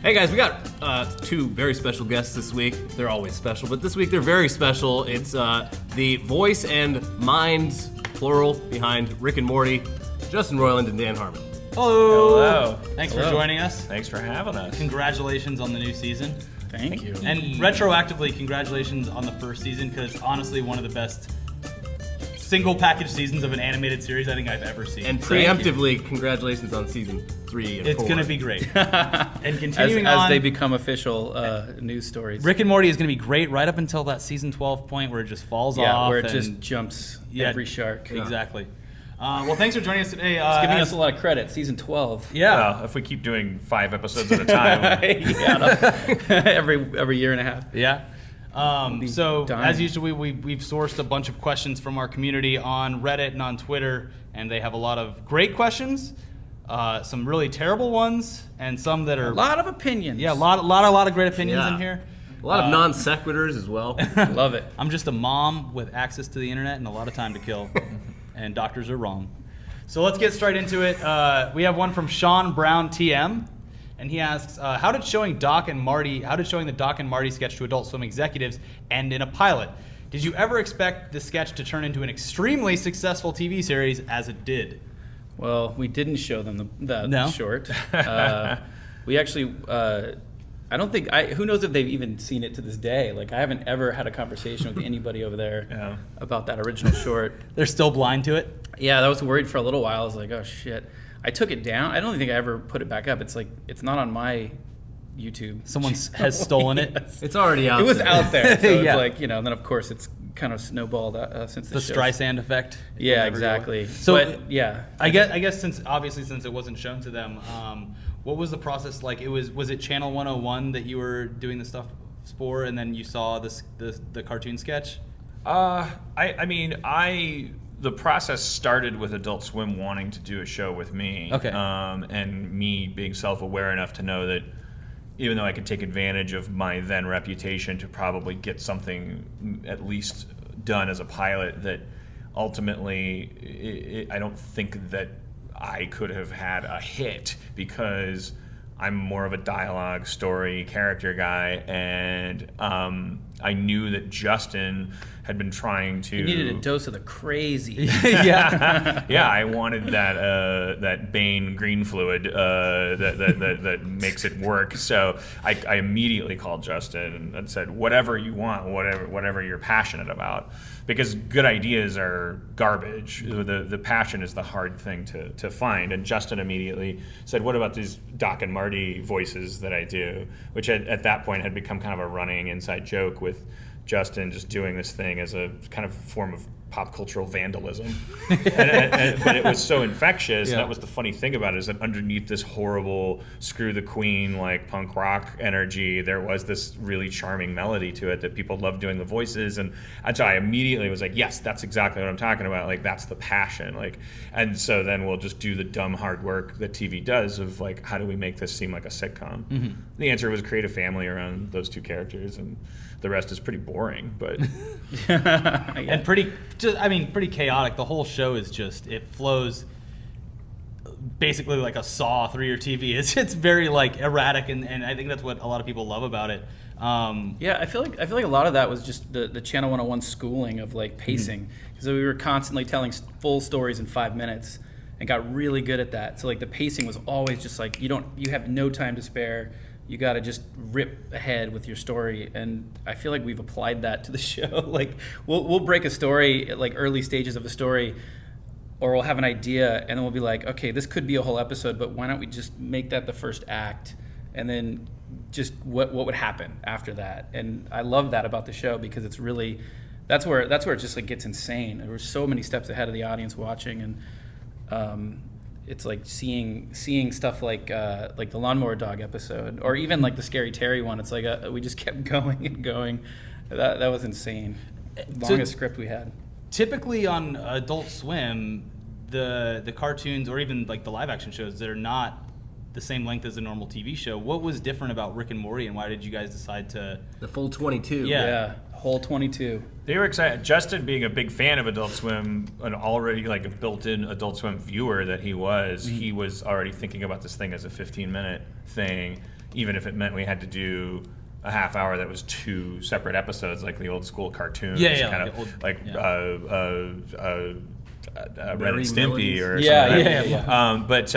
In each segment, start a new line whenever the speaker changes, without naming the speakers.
Hey guys, we got two very special guests this week. They're always special, but this week they're very special. It's the voice and minds, plural, behind Rick and Morty, Justin Roiland and Dan Harmon.
Hello.
Thanks for joining us.
Thanks for having us.
Congratulations on the new season.
Thank you.
And retroactively, congratulations on the first season, because honestly, one of the best single package seasons of an animated series I think I've ever seen.
And preemptively, congratulations on season 3 and 4.
It's going to be great. And continuing on,
as they become official news stories.
Rick and Morty is going to be great right up until that season 12 point where it just falls off.
Yeah, where it just jumps every shark.
Exactly. Well, thanks for joining us today.
It's giving us a lot of credit. Season 12.
Yeah.
Well, if we keep doing 5 episodes at a time.
every year and a half.
Yeah. So,
dying.
as usual, we've sourced a bunch of questions from our community on Reddit and on Twitter, and they have a lot of great questions, some really terrible ones, and some that are...
A lot of opinions.
Yeah, a lot of great opinions in here.
A lot of non sequiturs as well.
Love it.
I'm just a mom with access to the internet and a lot of time to kill, and doctors are wrong. So let's get straight into it. We have one from Sean Brown TM. And he asks, how did showing the Doc and Marty sketch to Adult Swim executives end in a pilot? Did you ever expect the sketch to turn into an extremely successful TV series as it did?
Well, we didn't show them that short. We actually, I don't think, who knows if they've even seen it to this day. Like, I haven't ever had a conversation with anybody over there about that original short.
They're still blind to it?
Yeah, I was worried for a little while. I was like, oh shit. I took it down. I don't think I ever put it back up. It's like, it's not on my YouTube.
Someone has stolen it?
Yes. It's already out there.
It was out there. So
Yeah.
it's like, and then of course it's kind of snowballed since
The Streisand effect?
Yeah, exactly.
So,
but, yeah.
I guess since it wasn't shown to them, what was the process like? Was it Channel 101 that you were doing the stuff for, and then you saw the cartoon sketch?
The process started with Adult Swim wanting to do a show with me.
Okay.
And me being self-aware enough to know that even though I could take advantage of my then reputation to probably get something at least done as a pilot, that ultimately I don't think that I could have had a hit, because I'm more of a dialogue, story, character guy, and I knew that Justin had been trying to...
You needed a dose of the crazy.
Yeah.
Yeah, I wanted that Bane green fluid that makes it work. So I immediately called Justin and said, whatever you want, whatever you're passionate about. Because good ideas are garbage. The passion is the hard thing to find. And Justin immediately said, what about these Doc and Marty voices that I do? Which at that point had become kind of a running inside joke with Justin just doing this thing as a kind of form of pop cultural vandalism. But it was so infectious, and that was the funny thing about it, is that underneath this horrible screw the queen like punk rock energy, there was this really charming melody to it that people loved doing the voices, and so I immediately was like, yes, that's exactly what I'm talking about. Like, that's the passion. Like, and so then we'll just do the dumb hard work that TV does of like, how do we make this seem like a sitcom? Mm-hmm. The answer was create a family around those two characters, and the rest is pretty boring, but
and pretty chaotic. The whole show is just, it flows basically like a saw through your TV. It's very like erratic, and I think that's what a lot of people love about it.
Yeah, I feel like a lot of that was just the Channel 101 schooling of like pacing, because we were constantly telling full stories in 5 minutes and got really good at that. So like the pacing was always just like, you have no time to spare. You got to just rip ahead with your story, and I feel like we've applied that to the show. Like we'll break a story at like early stages of a story, or we'll have an idea, and then we'll be like, okay, this could be a whole episode, but why don't we just make that the first act, and then just what would happen after that? And I love that about the show, because it's really that's where it just like gets insane. There were so many steps ahead of the audience watching, and it's like seeing stuff like the Lawnmower Dog episode, or even like the Scary Terry one. It's like we just kept going and going. That was insane. Longest script we had.
Typically on Adult Swim, the cartoons, or even like the live action shows, that are not the same length as a normal TV show. What was different about Rick and Morty, and why did you guys decide to...
The full 22.
Yeah.
whole 22.
They were excited. Justin, being a big fan of Adult Swim, and already like a built-in Adult Swim viewer that he was already thinking about this thing as a 15-minute thing, even if it meant we had to do a half hour that was 2 separate episodes, like the old school cartoons, kind of like Ren and Stimpy or something. But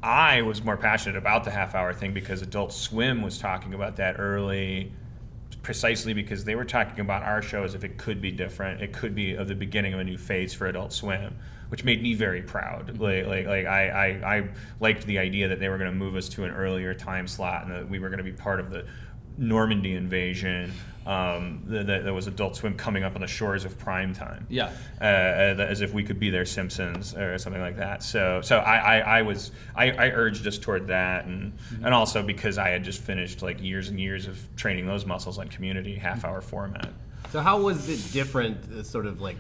I was more passionate about the half hour thing because Adult Swim was talking about that early, precisely because they were talking about our show as if it could be different. It could be of the beginning of a new phase for Adult Swim, which made me very proud. I liked the idea that they were going to move us to an earlier time slot and that we were going to be part of the Normandy invasion. That was Adult Swim coming up on the shores of prime time.
Yeah.
As if we could be their Simpsons or something like that. So I urged us toward that, and also because I had just finished like years and years of training those muscles on Community half-hour format.
So how was it different, sort of like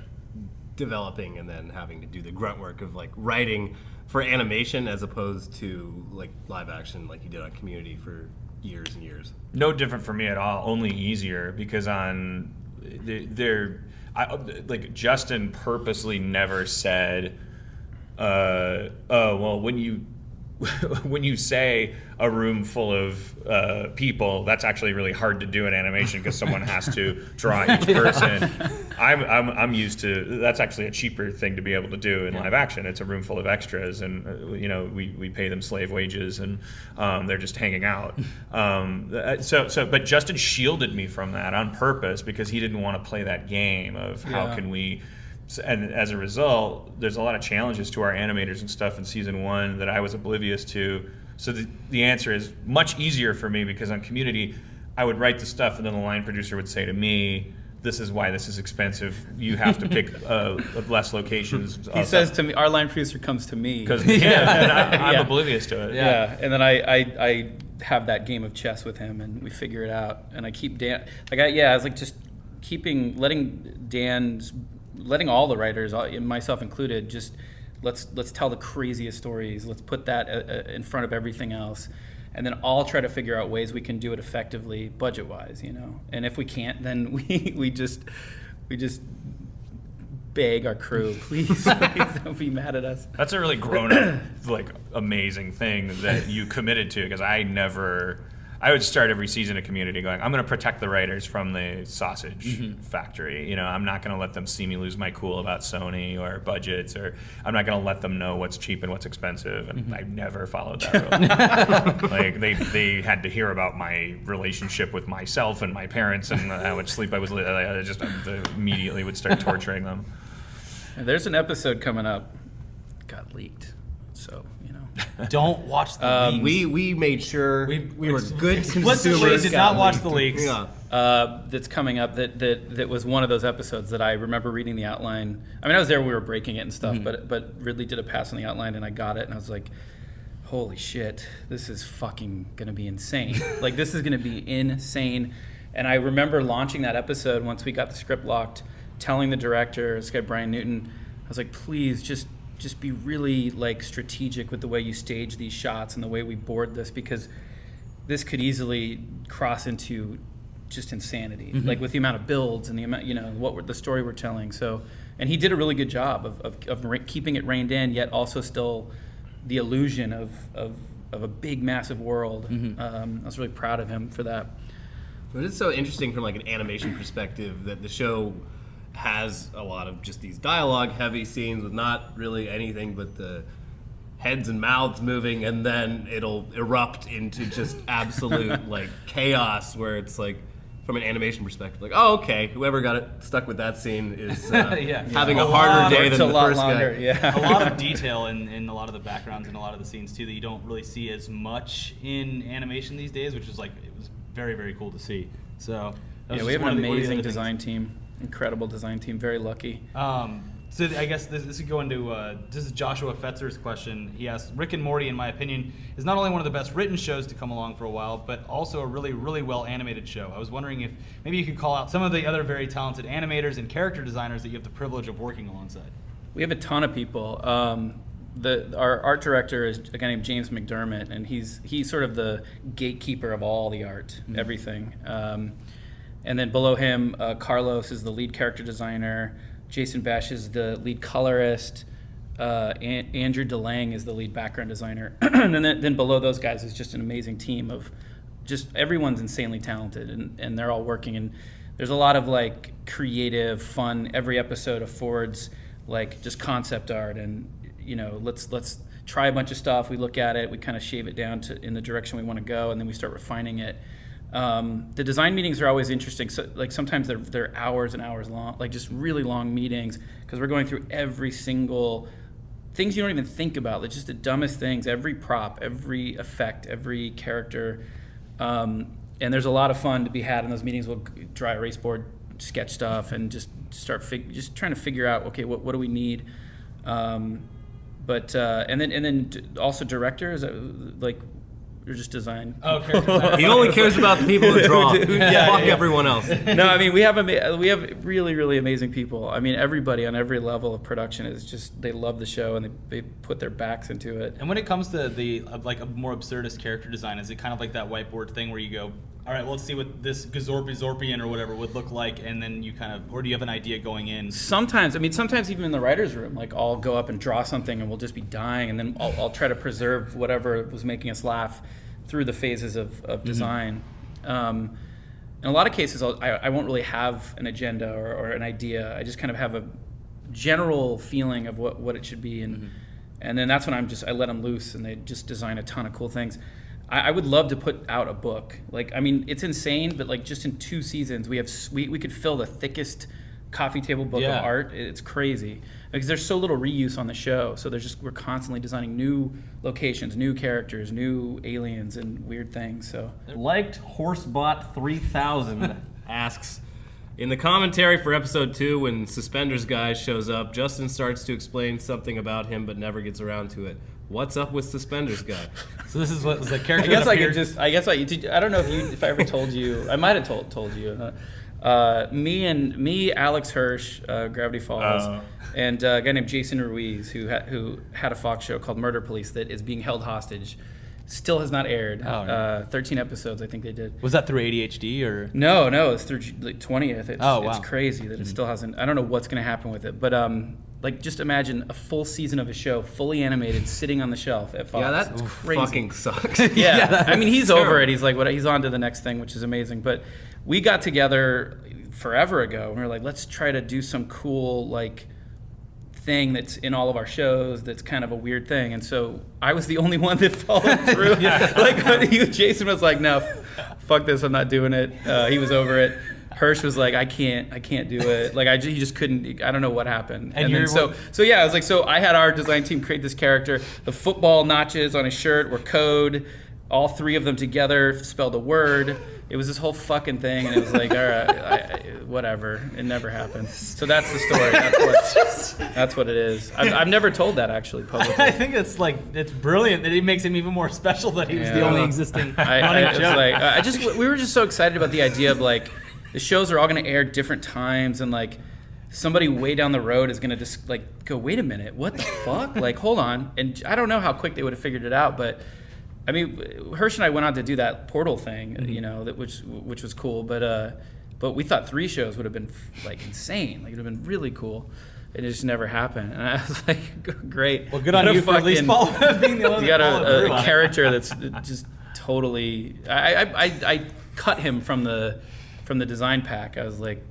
developing and then having to do the grunt work of like writing for animation as opposed to like live action like you did on Community for years and years?
No different for me at all, only easier, because Justin purposely never said, oh, well, when you say a room full of people, that's actually really hard to do in animation because someone has to draw each person. I'm used to, that's actually a cheaper thing to be able to do in live action. It's a room full of extras, and we pay them slave wages, and they're just hanging out. But Justin shielded me from that on purpose because he didn't want to play that game of how can we. And as a result, there's a lot of challenges to our animators and stuff in season 1 that I was oblivious to. So the answer is much easier for me because on Community, I would write the stuff and then the line producer would say to me, this is why this is expensive. You have to pick less locations.
He says to me, our line producer comes to me.
Because and I'm oblivious to it.
Yeah, and then I have that game of chess with him and we figure it out. And I keep Dan, I was like just letting all the writers, myself included, just let's tell the craziest stories. Let's put that in front of everything else, and then I'll try to figure out ways we can do it effectively, budget-wise, And if we can't, then we just beg our crew, please don't be mad at us.
That's a really grown-up, amazing thing that you committed to, because I would start every season of Community going, I'm going to protect the writers from the sausage factory. I'm not going to let them see me lose my cool about Sony or budgets, or I'm not going to let them know what's cheap and what's expensive. And I never followed that rule. They had to hear about my relationship with myself and my parents and how much sleep I was. I just immediately would start torturing them.
There's an episode coming up. Got leaked, so
Don't watch the leaks.
We made sure we were good
Explicitly
consumers.
did not watch the leaks.
Yeah.
that's coming up that was one of those episodes that I remember reading the outline. I mean, I was there when we were breaking it and stuff, but Ridley did a pass on the outline and I got it and I was like, holy shit, this is fucking gonna be insane. This is gonna be insane. And I remember launching that episode once we got the script locked, telling the director, this guy Brian Newton, I was like, please just be really strategic with the way you stage these shots and the way we board this, because this could easily cross into just insanity, with the amount of builds and the amount, the story we're telling. So, and he did a really good job of keeping it reined in, yet also still the illusion of a big, massive world. I was really proud of him for that.
But it's so interesting from an animation perspective that the show has a lot of just these dialogue-heavy scenes with not really anything but the heads and mouths moving, and then it'll erupt into just absolute chaos where it's from an animation perspective, oh, okay, whoever got it stuck with that scene is having a harder day than the first guy.
Yeah. A lot of detail in a lot of the backgrounds and a lot of the scenes too that you don't really see as much in animation these days, which was it was very, very cool to see. So
we have an amazing design team. Incredible design team. Very lucky.
So I guess this could go into this is Joshua Fetzer's question. He asks, Rick and Morty, in my opinion, is not only one of the best written shows to come along for a while, but also a really, really well animated show. I was wondering if maybe you could call out some of the other very talented animators and character designers that you have the privilege of working alongside.
We have a ton of people. Our art director is a guy named James McDermott, and he's sort of the gatekeeper of all the art, everything. And then below him, Carlos is the lead character designer. Jason Besh is the lead colorist. Andrew DeLange is the lead background designer. And then below those guys is just an amazing team of just everyone's insanely talented, and they're all working. And there's a lot of like creative, fun. Every episode affords like just concept art, and let's try a bunch of stuff. We look at it, we kind of shave it down to in the direction we want to go, and then we start refining it. The design meetings are always interesting. So, like sometimes they're hours and hours long, like just really long meetings, because we're going through every single things you don't even think about. Like just the dumbest things, every prop, every effect, every character. And there's a lot of fun to be had in those meetings. We'll dry erase board, sketch stuff, and just start just trying to figure out, okay, what do we need? And then also directors, like. Or just design.
Oh, character design.
He only cares about the people who draw. Fuck everyone else.
No, I mean we have really, really amazing people. I mean everybody on every level of production is just, they love the show and they put their backs into it.
And when it comes to the like a more absurdist character design, is it kind of like that whiteboard thing where you go, all right, well, let's see what this Gazorpian or whatever would look like, and then you kind of, or do you have an idea going in?
Sometimes even in the writer's room, like I'll go up and draw something and we'll just be dying, and then I'll try to preserve whatever was making us laugh through the phases of design. In a lot of cases, I won't really have an agenda or an idea. I just kind of have a general feeling of what it should be, and then that's when I let them loose and they just design a ton of cool things. I would love to put out a book. Like, I mean, it's insane, but like just in 2 seasons, we could fill the thickest coffee table book of art. It's crazy because there's so little reuse on the show. So we're constantly designing new locations, new characters, new aliens, and weird things. So
Liked Horsebot 3000 asks, in the commentary for episode 2, when Suspenders guy shows up, Justin starts to explain something about him but never gets around to it. What's up with Suspenders guy?
So this is what was the character.
I don't know if I ever told you. I might have told you. Me, Alex Hirsch, Gravity Falls, and a guy named Jason Ruiz, who had a Fox show called Murder Police that is being held hostage. Still has not aired. 13 episodes, I think they did.
Was that through ADHD or?
No, it's through like 20th. It's crazy that it still hasn't. I don't know what's going to happen with it, but like just imagine a full season of a show, fully animated, sitting on the shelf at Fox.
Yeah, that's crazy. Fucking sucks.
Yeah, I mean he's over it. He's like, he's on to the next thing, which is amazing. But we got together forever ago and we were like, let's try to do some cool like thing that's in all of our shows that's kind of a weird thing. And so I was the only one that followed through. Like Jason was like, no, fuck this, I'm not doing it. He was over it. Hirsch was like, I can't do it. Like he just couldn't. I don't know what happened. And then so I was like, so I had our design team create this character. The football notches on his shirt were code. All 3 of them together spelled a word. It was this whole fucking thing, and it was like, all right, whatever. It never happened. So that's the story. That's what it is. I've never told that actually publicly.
I think it's brilliant that it makes him even more special that he was the only existing running joke.
We were just so excited about the idea of like the shows are all going to air different times, and like somebody way down the road is going to just like go, wait a minute, what the fuck? Like, hold on. And I don't know how quick they would have figured it out, but I mean, Hirsch and I went on to do that Portal thing, which was cool, but we thought 3 shows would have been like insane. Like it would have been really cool. It just never happened, and I was like, great.
Well, good on you for at least being the one.
You got a character that's just totally. I cut him from the design pack. I was like,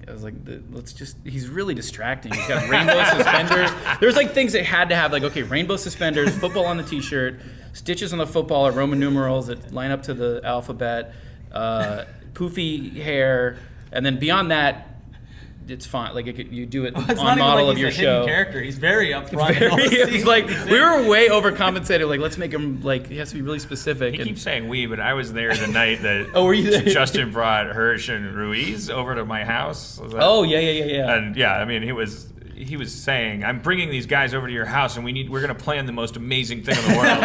let's just. He's really distracting. He's got rainbow suspenders. There's like things that had to have like, okay, rainbow suspenders, football on the t-shirt, stitches on the football are Roman numerals that line up to the alphabet, poofy hair, and then beyond that, it's fine. Like you do it on model of your show.
Character. He's very upfront.
It's like we were way overcompensated. Like let's make him like he has to be really specific.
He keeps saying we, but I was there the night that
were you there?
Justin brought Hirsch and Ruiz over to my house.
Yeah.
And yeah, I mean he was saying, I'm bringing these guys over to your house and we're going to plan the most amazing thing in the world.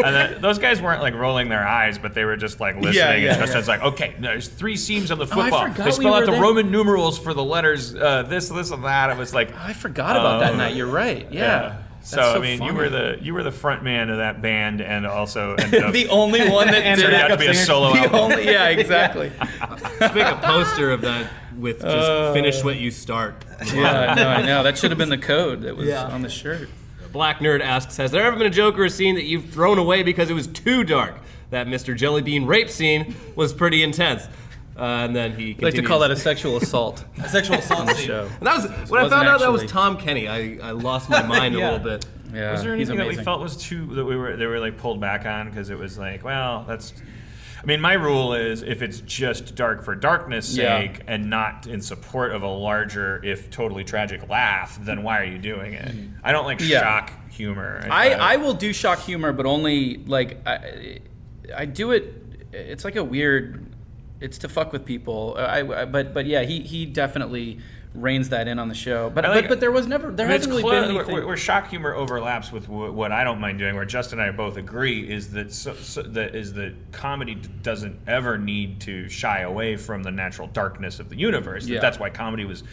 And those guys weren't like rolling their eyes, but they were just like listening. And Justin's like, okay, there's 3 seams on the football. They spell out the Roman numerals for the letters, this and that. It was like,
I forgot about that night. You're right. Yeah.
So,
so
I mean,
funny.
you were the front man of that band, and also ended up
The only one that
And
did
turned out to
backup
be a
singer.
solo
The
album.
only, yeah, exactly.
Let's make a poster of that with just finish what you start.
Yeah, no, I know. That should have been the code that was
Yeah.
on the shirt.
Black Nerd asks, has there ever been a joke or a scene that you've thrown away because it was too dark? That Mr. Jellybean rape scene was pretty intense. And then he
I like to call that a
continues.
sexual assault
A sexual assault
on the
scene.
show.
And that was when I
wasn't
found out that was
actually-
Tom Kenny. I lost my mind a
Yeah.
little bit.
Yeah,
Was there
he's
anything that
amazing.
we felt was too that they were like pulled back on because it was like, well, that's. I mean, my rule is if it's just dark for darkness' sake and not in support of a larger, if totally tragic laugh, then why are you doing it? I don't like
Yeah.
shock humor.
I will do shock humor, but only like I do it. It's like a weird. It's to fuck with people. But yeah, he definitely reins that in on the show. But
I like-
but there was never there
I mean, it's
hasn't really been
close,
anything.
where shock humor overlaps with what I don't mind doing, where Justin and I both agree is that that comedy doesn't ever need to shy away from the natural darkness of the universe.
Yeah.
That's why comedy was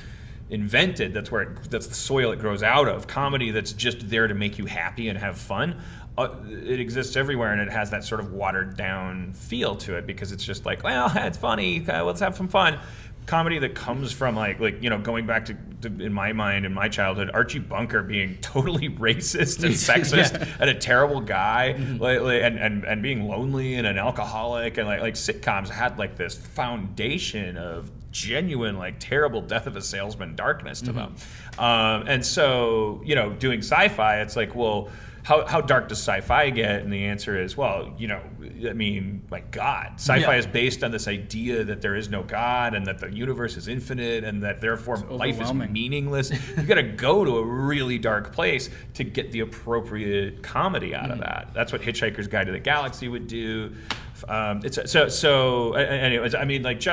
invented. That's that's the soil it grows out of. Comedy that's just there to make you happy and have fun. It exists everywhere, and it has that sort of watered down feel to it because it's just like, well, it's funny. Let's have some fun. Comedy that comes from like going back to in my mind in my childhood, Archie Bunker being totally racist and sexist and a terrible guy, and being lonely and an alcoholic, and like sitcoms had like this foundation of genuine like terrible death of a salesman darkness to them, and so doing sci-fi, it's like, well, how dark does sci-fi get? And the answer is, well, I mean, like God. Sci-fi is based on this idea that there is no God and that the universe is infinite and that therefore life is
overwhelming.
meaningless. You got to go to a really dark place to get the appropriate comedy out of that. That's what Hitchhiker's Guide to the Galaxy would do. Anyways, I mean, like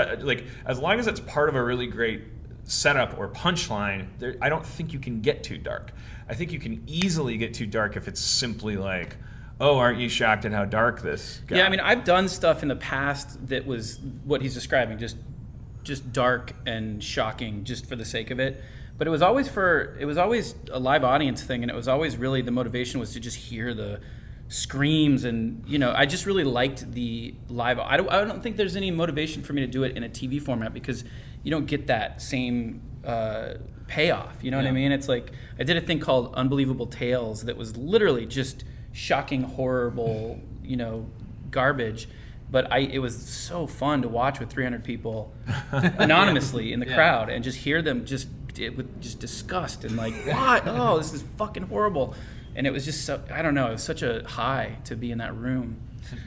as long as it's part of a really great setup or punchline, I don't think you can get too dark. I think you can easily get too dark if it's simply like, oh, aren't you shocked at how dark this got?
Yeah, I mean, I've done stuff in the past that was what he's describing, just dark and shocking, just for the sake of it. But it was always a live audience thing, and it was always really the motivation was to just hear the screams, and I just really liked the live. I don't think there's any motivation for me to do it in a TV format because you don't get that same payoff. You know what I mean? It's like I did a thing called Unbelievable Tales that was literally just shocking, horrible, garbage. But it was so fun to watch with 300 people anonymously in the crowd and just hear them with just disgust and like, what? Oh, this is fucking horrible. And it was just so, I don't know, it was such a high to be in that room.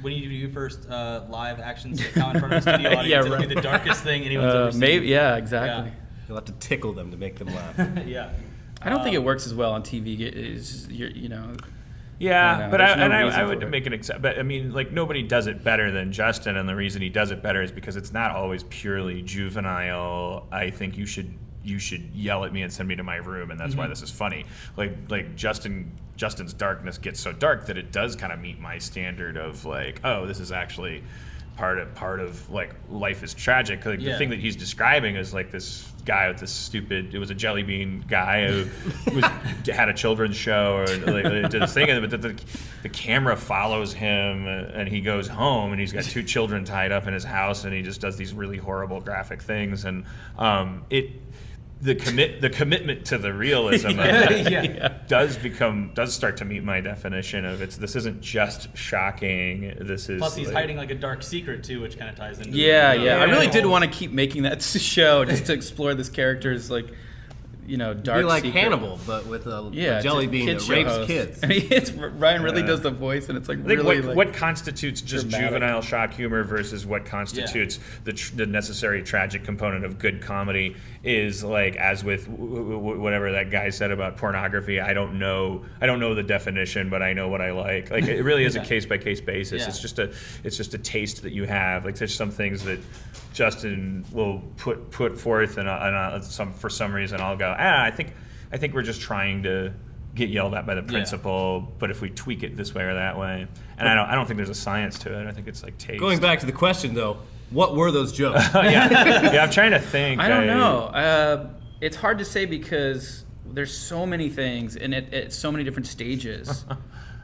When you do your first live action sitcom in front of a studio audience,
Yeah,
it'll be
right.
the darkest thing anyone's ever seen.
Maybe, yeah, exactly.
You'll have to tickle them to make them laugh.
Yeah.
I don't think it works as well on TV.
Yeah, but
there's no
I
reason
would
for it.
make an exception. But I mean, like nobody does it better than Justin, and the reason he does it better is because it's not always purely juvenile. I think you should yell at me and send me to my room, and that's why this is funny. Like Justin's darkness gets so dark that it does kind of meet my standard of like, oh, this is actually part of like life is tragic. Like the thing that he's describing is like this guy with this stupid. It was a jelly bean guy who had a children's show or did this thing, but the camera follows him and he goes home and he's got 2 children tied up in his house and he just does these really horrible graphic things and the commitment to the realism of it does start to meet my definition of this isn't just shocking. This is
Plus, he's hiding like a dark secret too, which kind of ties into.
Yeah. I really did want to keep making that show just to explore this character's like, dark.
Be like
secret.
Hannibal, but with a
It's a
jelly bean
kid
that
show
rapes
host.
kids.
And Ryan really does the voice, and it's like
I think
really
what constitutes just
dramatic.
juvenile shock humor versus what constitutes the necessary tragic component of good comedy is like, as with whatever that guy said about pornography. I don't know the definition, but I know what I like. Like it really is a case by case basis.
Yeah.
It's just a taste that you have. Like there's some things that Justin will put forth, and for some reason I'll go, I think we're just trying to get yelled at by the principal, but if we tweak it this way or that way, and I don't think there's a science to it. I think it's like taste.
Going back to the question though, what were those jokes?
yeah, I'm trying to think.
I don't know. It's hard to say because there's so many things, and at so many different stages.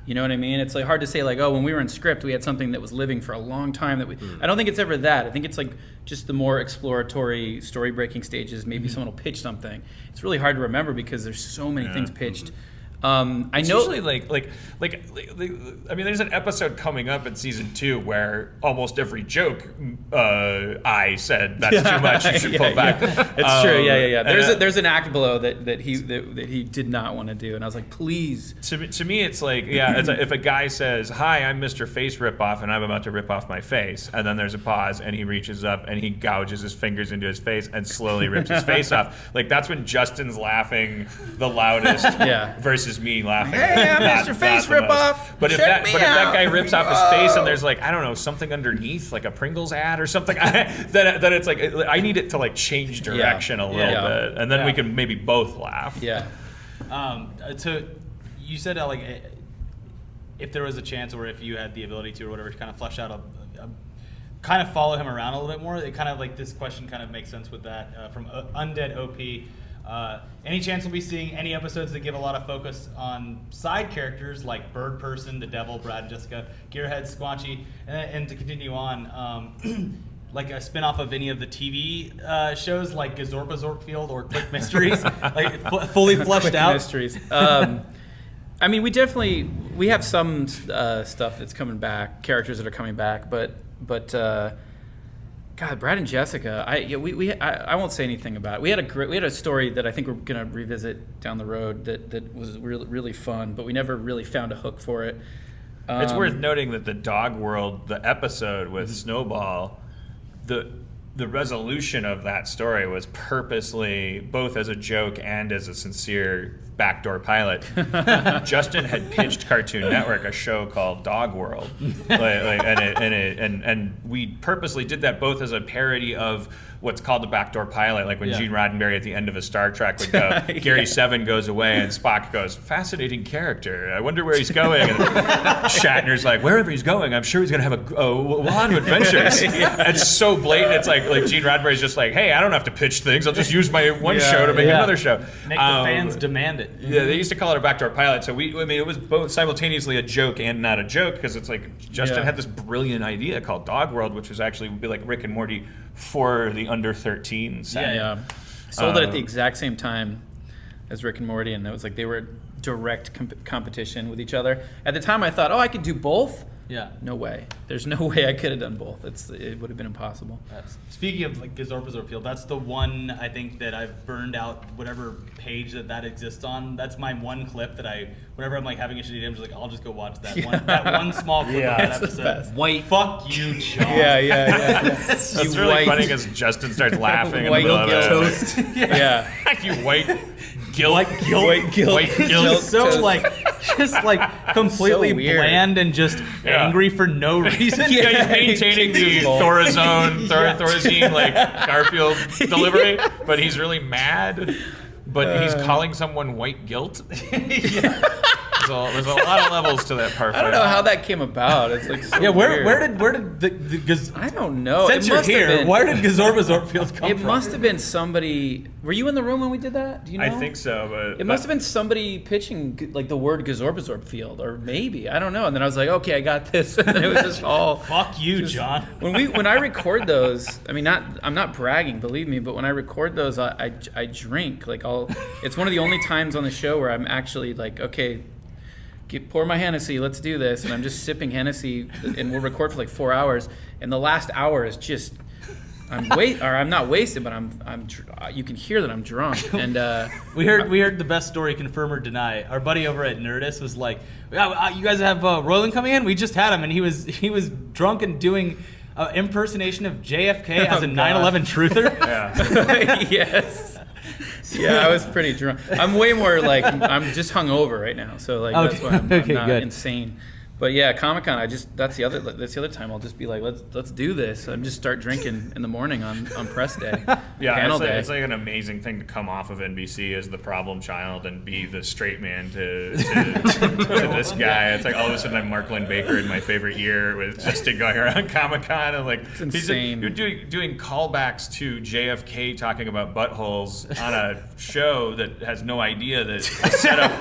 You know what I mean? It's like hard to say like, oh, when we were in script, we had something that was living for a long time. I don't think it's ever that. I think it's like just the more exploratory, story breaking stages. Maybe someone will pitch something. It's really hard to remember because there's so many things pitched. I know.
Usually like, I mean, there's an episode coming up in season 2 where almost every joke I said that's too much. You should pull back.
It's true. Yeah. There's an act below that he did not want to do, and I was like, please.
To me, it's like if a guy says, "Hi, I'm Mr. Face Ripoff, and I'm about to rip off my face," and then there's a pause, and he reaches up and he gouges his fingers into his face and slowly rips his face off. Like that's when Justin's laughing the loudest. Versus me laughing.
Hey, I'm Mr. Face Ripoff.
But if that guy rips off his face and there's like, I don't know, something underneath, like a Pringles ad or something, then it's like I need it to like change direction a little bit, and then we can maybe both laugh.
Yeah. So you said like if there was a chance, or if you had the ability to, or whatever, to kind of flesh out kind of follow him around a little bit more. It kind of like this question kind of makes sense with that from Undead OP. Any chance we'll be seeing any episodes that give a lot of focus on side characters like Bird Person, the Devil, Brad and Jessica, Gearhead, Squanchy, and to continue on, like a spin-off of any of the TV shows like Gazorpa Field or Quick Mysteries, like fully fleshed out?
Mysteries. I mean, we have some stuff that's coming back, characters that are coming back, but God, Brad and Jessica, I won't say anything about it. We had a story that I think we're gonna revisit down the road that was really, really fun, but we never really found a hook for it.
It's worth noting that the Dog World, the episode with Snowball, the resolution of that story was purposely, both as a joke and as a sincere backdoor pilot. Justin had pitched Cartoon Network a show called Dog World, and we purposely did that both as a parody of what's called the backdoor pilot, like when Gene Roddenberry at the end of a Star Trek would go, Gary Seven goes away and Spock goes, fascinating character, I wonder where he's going, and Shatner's like, wherever he's going, I'm sure he's going to have a lot of adventures. It's so blatant, it's like Gene Roddenberry's just like, hey, I don't have to pitch things, I'll just use my one show to make another show.
Make the fans demand it.
Yeah, they used to call it a backdoor pilot, so it was both simultaneously a joke and not a joke, because it's like Justin had this brilliant idea called Dog World, which was actually would be like Rick and Morty for the under 13 set.
Sold it at the exact same time as Rick and Morty, and that was like they were direct competition with each other. At the time, I thought, I could do both.
Yeah.
No way. There's no way I could have done both. It would have been impossible.
Speaking of like Gazorpa Field, that's the one I think that I've burned out whatever page that exists on. That's my one clip that whenever I'm like having a shitty day, I'm just like, I'll just go watch that one small clip of that episode.
White.
Fuck you, John.
That's really funny because Justin starts laughing in the middle of it.
Toast.
You white guilt.
White guilt.
So like, just like completely
So weird.
bland and just angry for no reason.
He's maintaining the Thorazine like Garfield delivery, but he's really mad. But he's calling someone white guilt. There's a lot of levels to that parfait.
I don't know how that came about. It's like so
where
weird.
did the
I don't know.
Since you're here, where did Gazorpa Field come from?
It must have been somebody. Were you in the room when we did that? Do you know?
I think so, but
it must have been somebody pitching like the word Gazorpa Field, or maybe I don't know. And then I was like, okay, I got this. And then it was just all
fuck you, John.
When I record those, I mean, I'm not bragging, believe me, but when I record those, I drink. Like it's one of the only times on the show where I'm actually like, okay, pour my Hennessy, let's do this. And I'm just sipping Hennessy, and we'll record for like 4 hours. And the last hour is just, I'm not wasted, but you can hear that I'm drunk. And
we heard the best story, confirm or deny. Our buddy over at Nerdist was like, you guys have Roiland coming in? We just had him, and he was drunk and doing impersonation of JFK as a 9/11 truther.
Yeah.
Yes. Yeah, I was pretty drunk. I'm way more like, I'm just hungover right now, so like that's why I'm not insane. But yeah, Comic-Con, that's the other time I'll just be like, let's do this. I'm just start drinking in the morning on press day.
Yeah,
panel
it's like,
day.
it's like an amazing thing to come off of NBC as the problem child and be the straight man to this guy. It's like all of a sudden I'm Mark Lynn Baker in my favorite year with Justin going around Comic-Con and like
it's insane.
You're doing callbacks to JFK talking about buttholes on a show that has no idea that it's set up.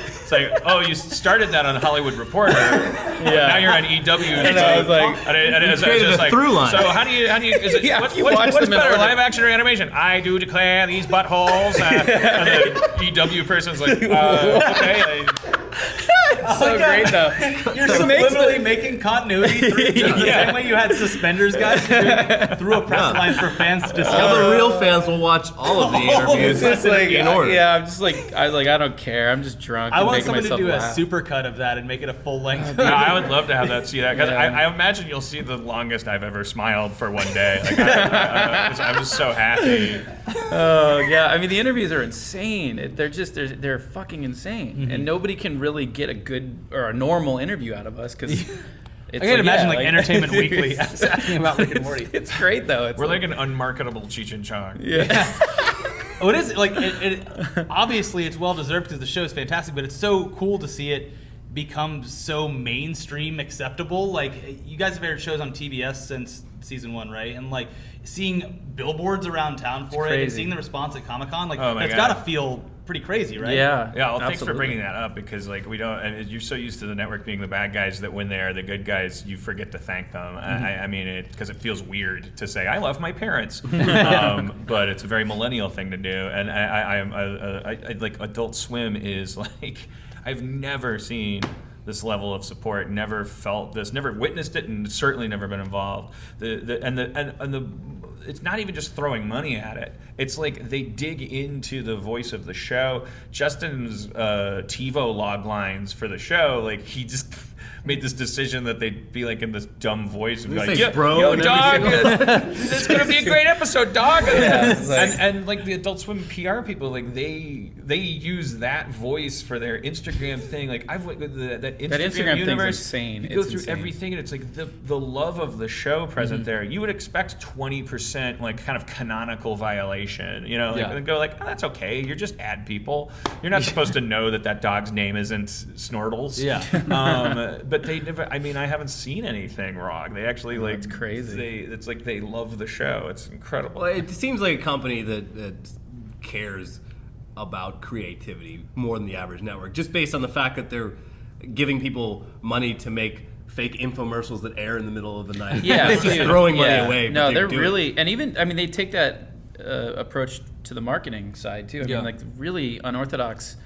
It's like, oh, you started that on Hollywood Reporter. Yeah. Now you're on EW.
And I was like,
it's
created
just
a through line.
So how do you is it
Yeah,
what's
you watch
better,
them in order.
live action or animation? I do declare these buttholes. And the EW person's like, okay.
It's so great though.
You're subliminally making continuity through the same way you had suspenders guys through a press line for fans to
All
discover.
the real fans will watch all of the interviews
It's like,
in order.
yeah, I'm just like, I don't care. I'm just drunk.
I
and
want
making
someone to
myself
do
laugh.
a supercut of that and make it a full length.
No, I would love to have that. See that because
Yeah.
I imagine you'll see the longest I've ever smiled for one day. Like I was so happy.
Oh yeah, I mean the interviews are insane. They're fucking insane, and nobody can really get a good or a normal interview out of us because.
I can imagine like Entertainment Weekly asking about Rick and Morty.
It's great though.
We're like an unmarketable Cheech and Chong.
yeah.
Oh, it is like it obviously it's well deserved because the show is fantastic, but it's so cool to see it become so mainstream acceptable. Like you guys have aired shows on TBS since season 1, right? And like seeing billboards around town for it and
crazy.
seeing the response at Comic-Con, like
Oh my
it's
God.
gotta feel pretty crazy, right?
Yeah.
Yeah, well, thanks for
absolutely.
bringing that up because like we don't. And you're so used to the network being the bad guys that when they are the good guys, you forget to thank them. I mean, because it feels weird to say I love my parents, but it's a very millennial thing to do. And I like Adult Swim is like I've never seen this level of support, never felt this, never witnessed it, and certainly never been involved. It's not even just throwing money at it. It's like they dig into the voice of the show. Justin's TiVo log lines for the show, like he just made this decision that they'd be like in this dumb voice and be like,
say bro
yo
and
dog,
everything.
it's gonna be a great episode, dog.
it's like-
and like the Adult Swim PR people, like they use that voice for their Instagram thing. Like I've that Instagram
Instagram thing's
universe,
insane.
You go
It's
through
insane.
everything, and it's like the love of the show present there. You would expect 20% like kind of canonical violation, you know, like,
Yeah.
and go like, oh, that's okay. You're just ad people. You're not supposed to know that dog's name isn't Snortles.
Yeah.
But they never. I mean, I haven't seen anything wrong. They actually like.
It's crazy.
It's like they love the show. It's incredible.
Well, it seems like a company that cares about creativity more than the average network, just based on the fact that they're giving people money to make fake infomercials that air in the middle of the night.
Yeah,
They're just
dude.
throwing money
Yeah.
away.
No,
but
they're
do it.
really, and even I mean they take that approach to the marketing side too. I
Yeah.
mean like really unorthodox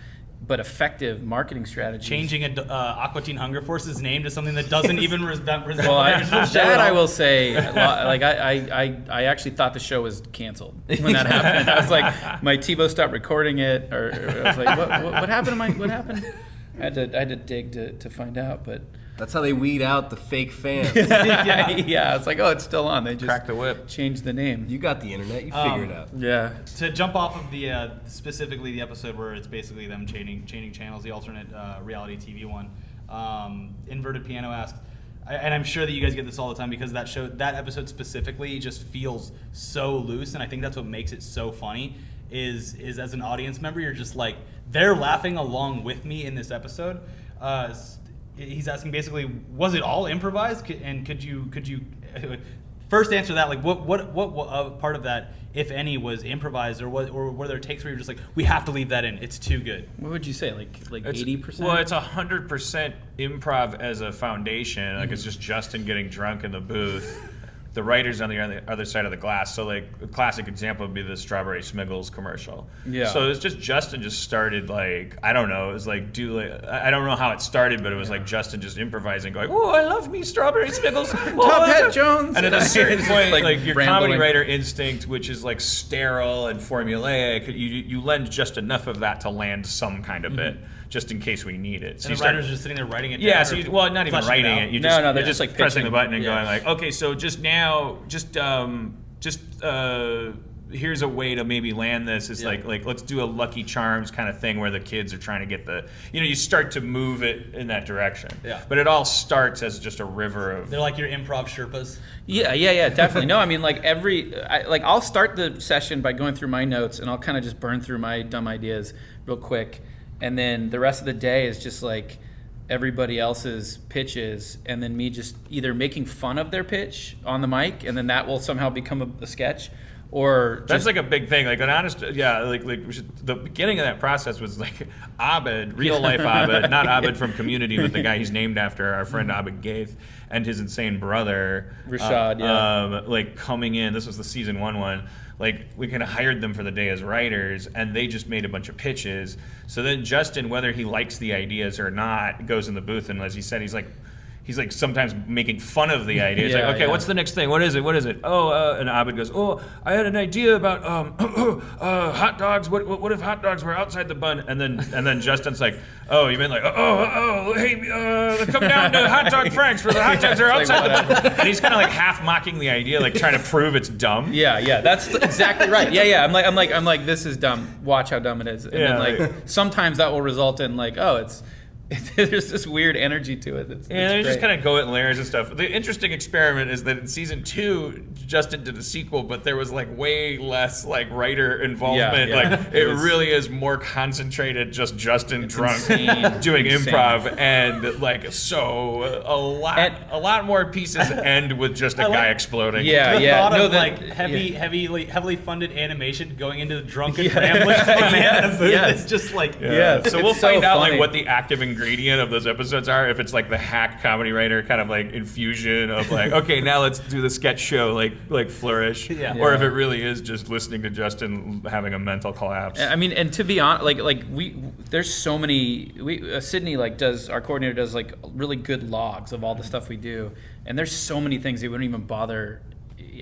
but effective marketing strategies.
Changing Aqua Teen Hunger Force's name to something that doesn't even resemble
Well,
the original show.
that I will say, like I actually thought the show was canceled when that happened. I was like, my TiVo stopped recording it, or I was like, what happened? What happened? I had to dig to find out, but
That's how they weed out the fake fans.
yeah, it's like, oh, it's still on. They just
Crack the whip.
changed the name.
You got the internet. You figure it out.
Yeah.
To jump off of the specifically the episode where it's basically them changing channels, the alternate reality TV one. Inverted Piano asks, and I'm sure that you guys get this all the time because that episode specifically just feels so loose, and I think that's what makes it so funny. Is as an audience member, you're just like they're laughing along with me in this episode. He's asking basically, was it all improvised? And could you first answer that? Like, what part of that, if any, was improvised, or were there takes where you're just like, we have to leave that in? It's too good.
What would you say? Like 80%?
Well, it's 100% improv as a foundation. Like it's just Justin getting drunk in the booth. The writer's on the other side of the glass. So like a classic example would be the Strawberry Smiggles commercial.
Yeah.
So it's just Justin just started like, I don't know, it was like I don't know how it started, but it was like Justin just improvising, going, "Oh, I love me Strawberry Smiggles."
Top Hat Jones.
And at a certain point, like your
rambling.
comedy writer instinct, which is like sterile and formulaic, you lend just enough of that to land some kind of bit, just in case we need it. So
And
you
the
start,
writer's just sitting there writing it down.
yeah,
or
so not even
fleshing
writing
out?
it. You
No,
just,
no, they're
you're
just, like,
pressing
pitching.
the button and
Yeah.
going like, okay, so just now, here's a way to maybe land this. It's like let's do a Lucky Charms kind of thing where the kids are trying to get you start to move it in that direction.
Yeah.
But it all starts as just a river of.
They're like your improv Sherpas.
Yeah, definitely. No, I mean, like I'll start the session by going through my notes, and I'll kind of just burn through my dumb ideas real quick, and then the rest of the day is just like everybody else's pitches, and then me just either making fun of their pitch on the mic, and then that will somehow become a sketch, or
That's like a big thing. Like an honest, the beginning of that process was like Abed, real life Abed, not Abed from Community, but the guy he's named after, our friend Abed Gaith, and his insane brother
Rashad.
like coming in. This was the season one. Like we kind of hired them for the day as writers, and they just made a bunch of pitches. So then Justin, whether he likes the ideas or not, goes in the booth, and as he said, he's like sometimes making fun of the idea. He's like, okay, what's the next thing? What is it? Oh, and Abed goes, I had an idea about hot dogs. What if hot dogs were outside the bun? And then Justin's like, oh, you mean like, hey, come down to Hot Dog Frank's where the hot dogs are outside the bun. And he's kind of like half mocking the idea, like trying to prove it's dumb.
Yeah, that's exactly right. Yeah. I'm like, this is dumb. Watch how dumb it is. And then like sometimes that will result in like, there's this weird energy to it. That's
they
great.
just kind of go in layers and stuff. The interesting experiment is that in season 2, Justin did a sequel, but there was like way less like writer involvement.
Yeah.
Like it really is more concentrated, just Justin drunk
insane.
doing
Insane.
improv, and like a lot more pieces end with just a guy exploding.
The thought of
that-
heavily funded animation going into the drunken rambling of a man in a booth.
Yes.
It's just like
So we'll
It's so
find out
funny.
like what the active ingredient of those episodes are. If it's like the hack comedy writer kind of like infusion of like, okay, now let's do the sketch show like flourish, or if it really is just listening to Justin having a mental collapse.
I mean, and to be honest, there's so many. Sydney our coordinator does like really good logs of all the stuff we do, and there's so many things they wouldn't even bother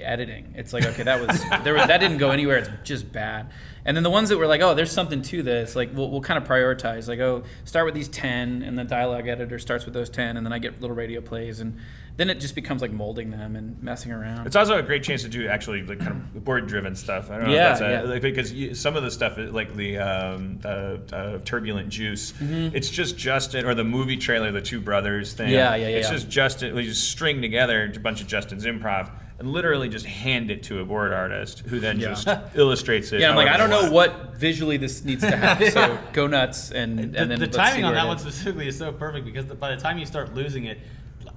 editing. It's like, okay, that didn't go anywhere. It's just bad. And then the ones that were like, oh, there's something to this, like we'll kind of prioritize, like, oh, start with these 10, and the dialogue editor starts with those 10, and then I get little radio plays, and then it just becomes like molding them and messing around.
It's also a great chance to do actually like kind of board-driven stuff. I don't know if that's like, because some of the stuff, like the Turbulent Juice, it's just Justin, or the movie trailer, the Two Brothers thing. It's just Justin. We just string together a bunch of Justin's improv and literally just hand it to a board artist who then just illustrates it.
Yeah, I'm like, I don't know what visually this needs to have, so go nuts, and then
the
let's
timing
see
on
where
that
it
one
is.
specifically is so perfect, because by the time you start losing it,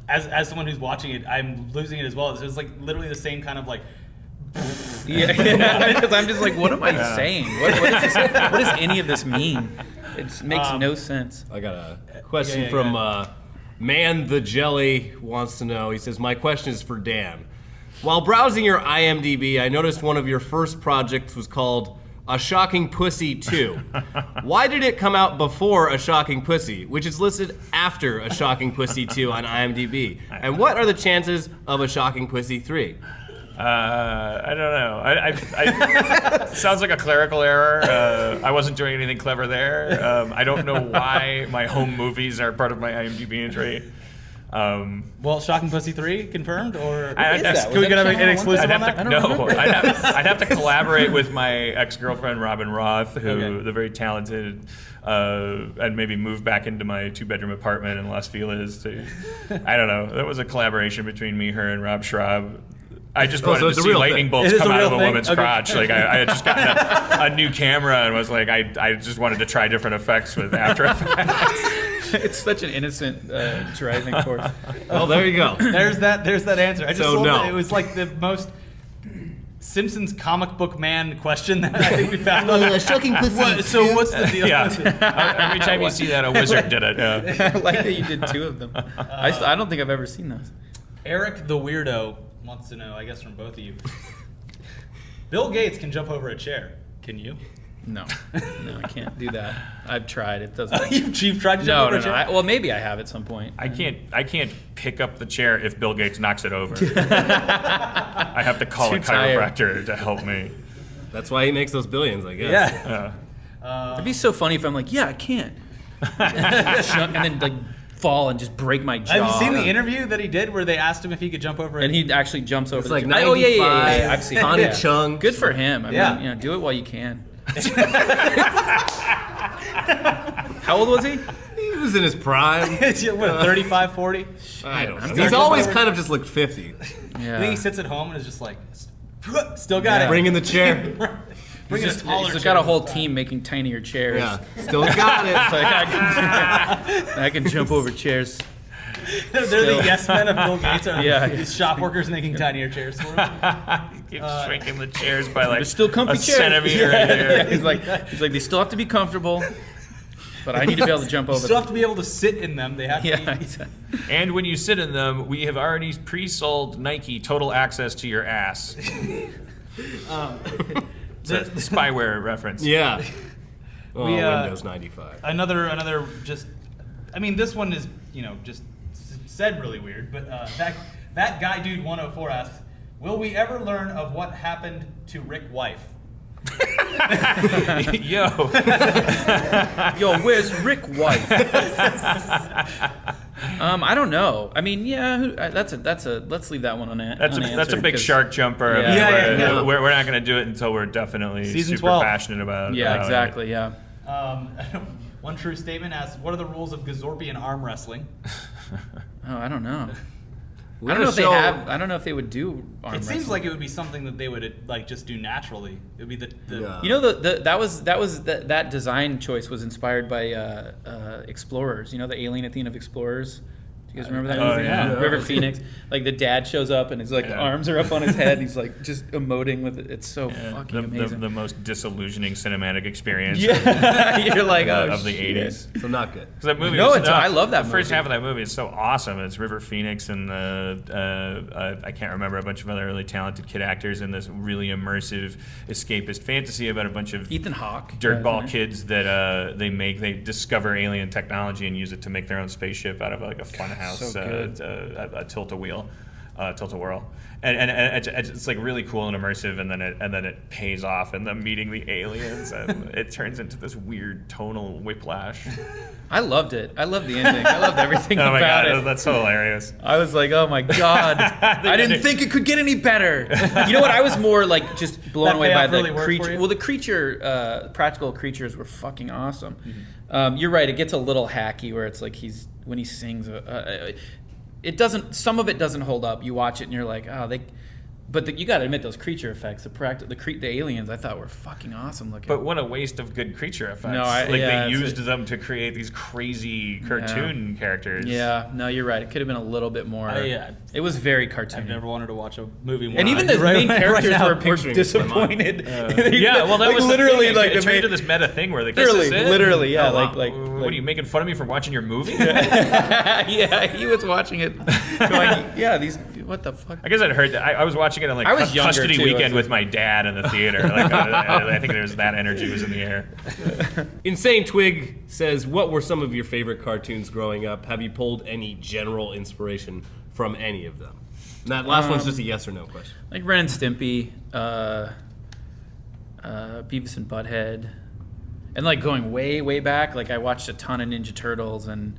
as someone who's watching it, I'm losing it as well. It's like literally the same kind of like.
Because I'm just like, what am I saying? What does any of this mean? It makes no sense.
I got a question from Man the Jelly wants to know. He says, my question is for Dan. While browsing your IMDb, I noticed one of your first projects was called A Shocking Pussy 2. Why did it come out before A Shocking Pussy, which is listed after A Shocking Pussy 2 on IMDb? And what are the chances of A Shocking Pussy 3?
I don't know. I sounds like a clerical error. I wasn't doing anything clever there. I don't know why my home movies are part of my IMDb entry.
Well, Shocking Pussy 3 confirmed, or
Can
we get an exclusive on that?
I'd have to collaborate with my ex-girlfriend Robin Roth, who the very talented, and maybe move back into my 2-bedroom apartment in Las Feliz. I don't know. That was a collaboration between me, her, and Rob Schraub. I just wanted to see lightning bolts come out of a woman's crotch. Like I had just gotten a new camera and was like, I just wanted to try different effects with After Effects.
It's such an innocent driving force.
Well, there you go.
There's that answer. I just
So,
love
no.
that. It was like the most Simpsons comic book man question that I think we found.
Shocking Pussy.
So what's the deal?
Yeah.
with it?
Every time you see that, a wizard did it. Yeah.
I like that you did 2 of them. I don't think I've ever seen those.
Eric the Weirdo wants to know, I guess from both of you. Bill Gates can jump over a chair. Can you?
No, I can't do that. I've tried. It doesn't.
You've tried to jump
No.
over a chair?
Well, maybe I have at some point.
I can't pick up the chair if Bill Gates knocks it over. I have to call a
Too tired.
chiropractor to help me.
That's why he makes those billions, I guess.
Yeah.
Yeah.
It'd be so funny if I'm like, yeah, I can't, and then like fall and just break my jaw.
Have you seen the interview that he did where they asked him if he could jump over?
And he actually jumps over.
It's
the
like
jet.
95.
Oh yeah. I've seen
Connie
it.
Chung.
Good for him. I
Yeah.
mean, do it while you can. How old was he?
He was in his prime.
What, 35, 40?
I don't know.
I'm
He's
sorry.
always kind of just looked 50.
Yeah.
I think he sits at home and is just like, still got it.
Bring in the chair.
Bring in a taller
He's
chair.
got a whole team making tinier chairs.
Yeah, still got it.
So I can jump over chairs.
They're the yes men of Bill Gates.
Yeah.
These shop workers making tinier chairs for him.
He keeps shrinking the chairs by like
They're still comfy
a
chairs.
centimeter right there.
He's like, they still have to be comfortable, but I need to be able to jump
You
over
still
them.
have to be able to sit in them. They have to
Yeah,
be.
exactly.
And when you sit in them, we have already pre-sold Nike total access to your ass. It's a spyware reference.
Yeah. Oh,
We,
Windows 95.
Another just, I mean, this one is, just said really weird, but that guy dude 104 asks, will we ever learn of what happened to Rick Wife?
Yo.
Yo, where's Rick White? I don't know. I mean, yeah, that's a. Let's leave that one on it.
That's a big shark jumper.
Yeah.
Yeah.
We're not going to do it until we're definitely
Season
super
12.
passionate about
Yeah,
it.
exactly. Yeah.
One true statement asks, what are the rules of Gazorpian arm wrestling?
Oh, I don't know.
We're
I don't know if
gonna
they
show-
have. I don't know if they would do arm
It seems
wrestling.
like it would be something that they would just do naturally. It would be the
Yeah.
You know, that design choice was inspired by Explorers. You know, the alien at the end of Explorers. Do you guys remember that
Oh,
movie?
yeah.
River Phoenix. Like the dad shows up and his arms are up on his head. And he's like just emoting with it. It's so fucking amazing.
The most disillusioning cinematic experience
Yeah, you're like, oh,
of the
shit.
80s.
So not good.
'Cause that movie
No,
was,
I love that
The first
movie.
half of that movie is so awesome. It's River Phoenix and I can't remember, a bunch of other really talented kid actors in this really immersive escapist fantasy about a bunch of
Ethan Hawke.
dirtball kids that they discover alien technology and use it to make their own spaceship out of like a funhouse,
so good.
a tilt-a-whirl, and it's like really cool and immersive, and then it pays off, and them meeting the aliens, and it turns into this weird tonal whiplash.
I loved it. I loved the ending. I loved everything
Oh my
about
god,
it.
that's so hilarious.
I was like, oh my god, I didn't think it could get any better. You know what? I was more like just blown
That
away by
payoff
the
really worked for
creature.
you?
Well, the creature, practical creatures were fucking awesome.
Mm-hmm.
You're right. It gets a little hacky where it's like when he sings. It doesn't. Some of it doesn't hold up. You watch it and you're like, oh, they. But you got to admit those creature effects, the aliens, I thought were fucking awesome looking.
But what a waste of good creature effects.
No,
they
it's
used them to create these crazy cartoon characters.
Yeah, no, you're right. It could have been a little bit more. It was very cartoony.
I've never wanted to watch a movie more.
And even the main characters
now,
were
picturing
disappointed.
Yeah, well, that
like,
was
literally
the thing.
like
it
the
turned
main,
into this meta thing where like
literally, yeah,
Oh, wow.
like
What are you making fun of me for watching your movie?
yeah, he was watching it, going, yeah, these, what the fuck?
I guess I'd heard that. I was watching it on like
I was younger,
custody
too, I
weekend
was
with my dad in the theater. Like I think there's that energy was in the air.
Insane Twig says, what were some of your favorite cartoons growing up? Have you pulled any general inspiration from any of them? And that last one's just a yes or no question.
Like Ren and Stimpy, Beavis and Butthead, and like going way back. Like I watched a ton of Ninja Turtles and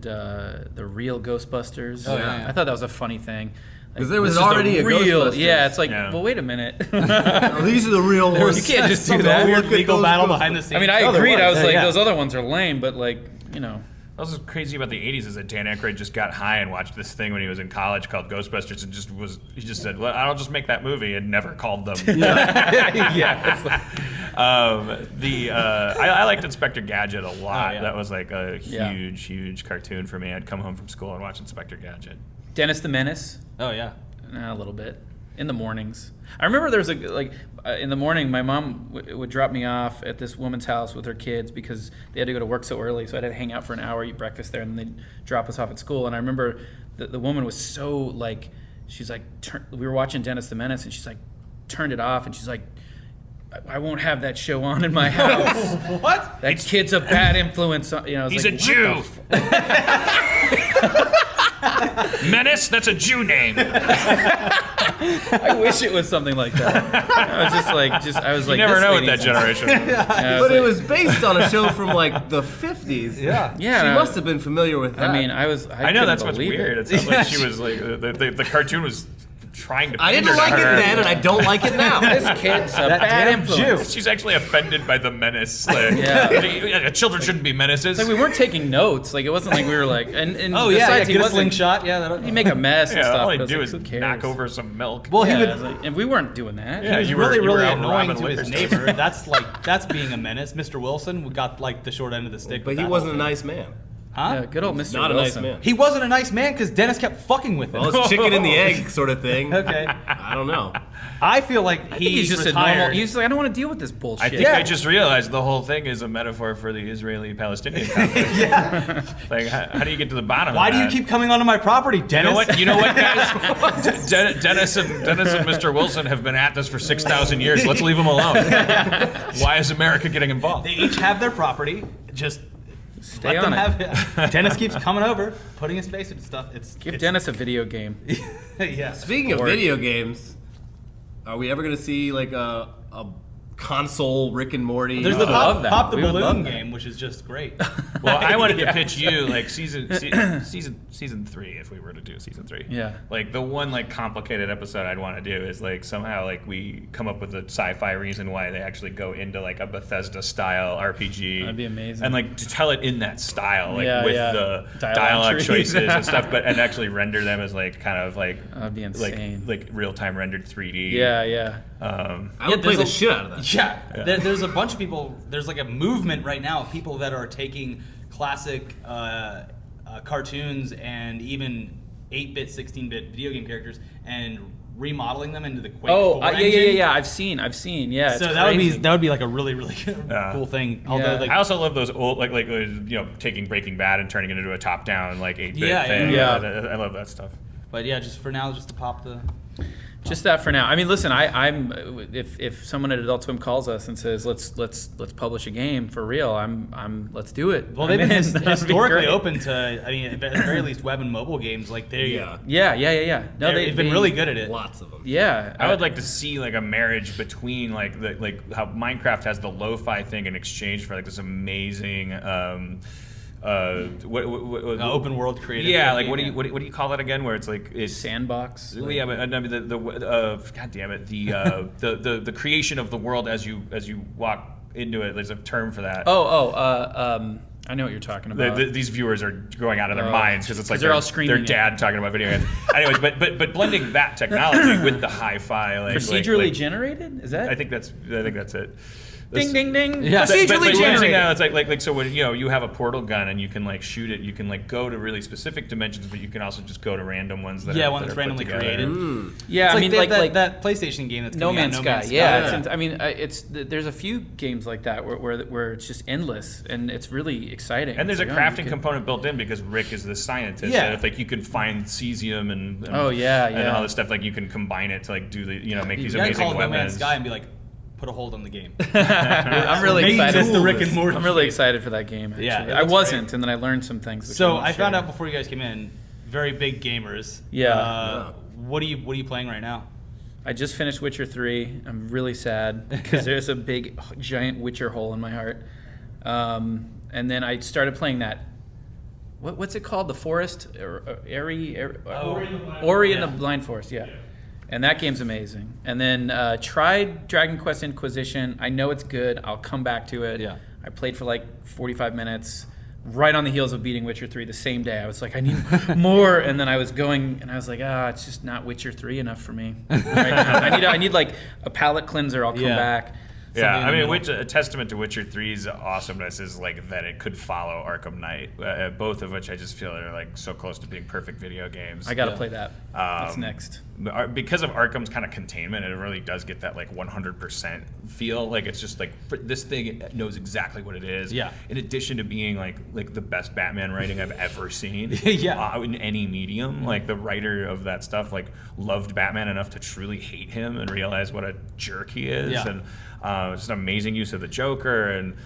the real Ghostbusters.
Oh, yeah.
I thought that was a funny thing.
'Cause there was
this is the
already a
real.
Ghostbusters.
Yeah, it's like,
Yeah.
well, wait a minute.
Oh, these are the real ones.
You can't just do
Some
that.
weird
Look at
legal
those
battle
Ghostbusters.
behind the scenes.
I mean, I
Oh, there
agreed. I
was.
was like,
Yeah.
those other ones are lame, but like, you know.
What was crazy about the 80s is that Dan Aykroyd just got high and watched this thing when he was in college called Ghostbusters and he just said, well, I'll just make that movie, and never called them.
Yeah. It's like,
I liked Inspector Gadget a lot.
Oh, yeah.
That was like a
Yeah.
huge cartoon for me. I'd come home from school and watch Inspector Gadget.
Dennis the Menace.
Oh yeah.
A little bit in the mornings. I remember there was in the morning, my mom would drop me off at this woman's house with her kids because they had to go to work so early. So I had to hang out for an hour, eat breakfast there, and then they'd drop us off at school. And I remember the woman was so like, she's like, we were watching Dennis the Menace, and she's like, turned it off, and she's like, I won't have that show on in my house.
What?
That kid's a bad influence. You know, I was
He's
like,
a
what
Jew.
the
Menace? That's a Jew name.
I wish it was something like that. I was
You
like,
never
this
know with
lady
that
needs-
generation.
Yeah,
But it
like-
was based on a show from like the 50s.
Yeah.
Yeah,
She
no,
must have been familiar with that.
I mean, I
I know
couldn't
that's what's
believe
weird.
It.
It sounds like she was like the cartoon was trying to.
I didn't
pander to
like it
her.
then, and I don't like it now.
This kid's a
That
bad
damn
influence.
Jew.
She's actually offended by the menace. Like,
Yeah.
children shouldn't be menaces.
Like we weren't taking notes. Like it wasn't like we were like, and
Oh yeah,
besides,
get
he
a
wasn't.
slingshot. Yeah, that'll,
You make a mess and
yeah,
stuff.
all
but
he'd
it's
do
like,
is
who cares?
knock over some milk.
Well, he
Yeah,
would.
it's like- and we weren't doing that.
Yeah,
He's
you were
really
out
annoying
robbing
to his
liquor stores.
neighbor. That's being a menace. Mr. Wilson got like the short end of the stick.
But
with
he
that
wasn't a
whole thing.
nice man.
Huh?
Yeah, good old Mr.
Not
Wilson.
a nice man.
He wasn't a nice man because Dennis kept fucking with him.
Well, it's chicken and the egg sort of thing.
Okay.
I don't know.
I feel like
I think he's just
retired.
a normal. He's like, I don't want to deal with this bullshit.
I think I just realized the whole thing is a metaphor for the Israeli-Palestinian conflict.
Yeah.
Like, how do you get to the bottom
Why
of
do you
that?
keep coming onto my property, Dennis?
You know what, guys? Dennis and Mr. Wilson have been at this for 6,000 years. Let's leave them alone. Why is America getting involved?
They each have their property. Just
Stay
let them
on it.
have it. Dennis keeps coming over, putting his face into stuff.
Give Dennis a video game.
Yeah.
Speaking of
Sport.
video games, are we ever going to see like a console Rick and Morty?
There's the
would love that.
pop the
We would love
balloon
that.
game, which is just great.
Well, I wanted to
Yeah.
pitch you like season 3 if we were to do season 3.
Yeah.
Like the one like complicated episode I'd want to do is like somehow like we come up with a sci-fi reason why they actually go into like a Bethesda style RPG.
That'd be amazing.
And like to tell it in that style, like
Yeah,
with
yeah.
the
Dialogue
dialogue
trees.
choices and stuff, but and actually render them as like kind of like
That'd be insane.
like real-time rendered 3D.
Yeah, yeah.
I would play
there's
the shit out of that.
Yeah, there's a bunch of people. There's like a movement right now of people that are taking classic cartoons and even 8-bit, 16-bit video game characters and remodeling them into the Quake 4 engine.
Yeah. I've seen. Yeah.
So
it's
that
crazy.
would be like a really
Yeah.
cool thing. Although
Yeah.
like
I also love those old like taking Breaking Bad and turning it into a top-down like 8-bit
Yeah,
thing.
yeah.
I love that stuff.
but yeah, just for now, just to pop the.
Just that for now. I mean, listen, I'm if someone at Adult Swim calls us and says let's publish a game for real, I'm let's do it.
Well,
I'm
they've been
in. That'd be
historically
great.
open to. I mean, at the very least, web and mobile games. Like they,
Yeah.
Yeah. No,
they've been really good at it.
Lots of them.
Yeah,
I would like to see like a marriage between like how Minecraft has the lo-fi thing in exchange for like this amazing
Open world creative.
yeah, like
game,
what do you call that again? Where it's like it's
sandbox.
well, yeah, but I mean, god damn it, the creation of the world as you walk into it. There's a term for that.
I know what you're talking about.
These viewers are going out of their minds because it's like
they're all screaming
their dad talking about video games. Anyways, but blending that technology with the hi-fi, like
Procedurally generated? Is that?
I think that's it.
Ding, ding, ding.
Yeah.
Procedurally generated.
Now it's like so when you have a portal gun and you can like shoot it, you can like go to really specific dimensions, but you can also just go to random ones that
Yeah,
are,
one
that
that's
are put
randomly
together.
created.
Yeah,
It's
I mean,
that PlayStation game that's
No
coming out,
Man's Sky. Yeah, It's, I mean, there's a few games like that where it's just endless and it's really exciting.
And there's a
It's like, oh, you
crafting
could-
component built in because Rick is the scientist.
Yeah.
And if like you can find cesium and
Oh, yeah,
and
yeah.
all this stuff, like you can combine it to like do the make
You
these
gotta
amazing
call it No Man's
weapons.
Sky and be like, put a hold on the game.
I'm really
Maybe
excited.
it's the Rick and Morty.
I'm really excited for that game. Actually.
Yeah, it
I
looks
wasn't,
great.
and then I learned some things. Which
So
won't
I found
share.
out before you guys came in, very big gamers.
Yeah.
What are you playing right now?
I just finished Witcher 3. I'm really sad because there's a big, giant Witcher hole in my heart. And then I started playing that. What's it called? The Forest? Ori in the Blind Forest, yeah. And that game's amazing. And then tried Dragon Quest Inquisition. I know it's good. I'll come back to it.
Yeah.
I played for like 45 minutes. Right on the heels of beating Witcher 3 the same day. I was like, I need more. And then I was going, and I was like, it's just not Witcher 3 enough for me right now. I need like a palate cleanser. I'll come back.
Yeah,
Something in
I
the
mean,
middle.
a tament to Witcher 3's awesomeness is like that it could follow Arkham Knight, both of which I just feel are like so close to being perfect video games.
I got to play that. What's next?
Because of Arkham's kind of containment, it really does get that like 100% feel. Like it's just like this thing knows exactly what it is.
Yeah.
In addition to being like the best Batman writing I've ever seen.
Yeah.
In any medium, like the writer of that stuff like loved Batman enough to truly hate him and realize what a jerk he is.
Yeah.
And it's an amazing use of the Joker and.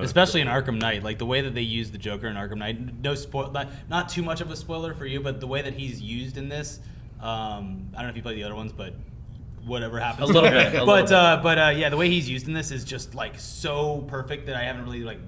Especially in Arkham Knight, like the way that they use the Joker in Arkham Knight. No spoil, not too much of a spoiler for you, but the way that he's used in this, I don't know if you play the other ones, but whatever happens.
A little bit.
But yeah, the way he's used in this is just like so perfect that I haven't really like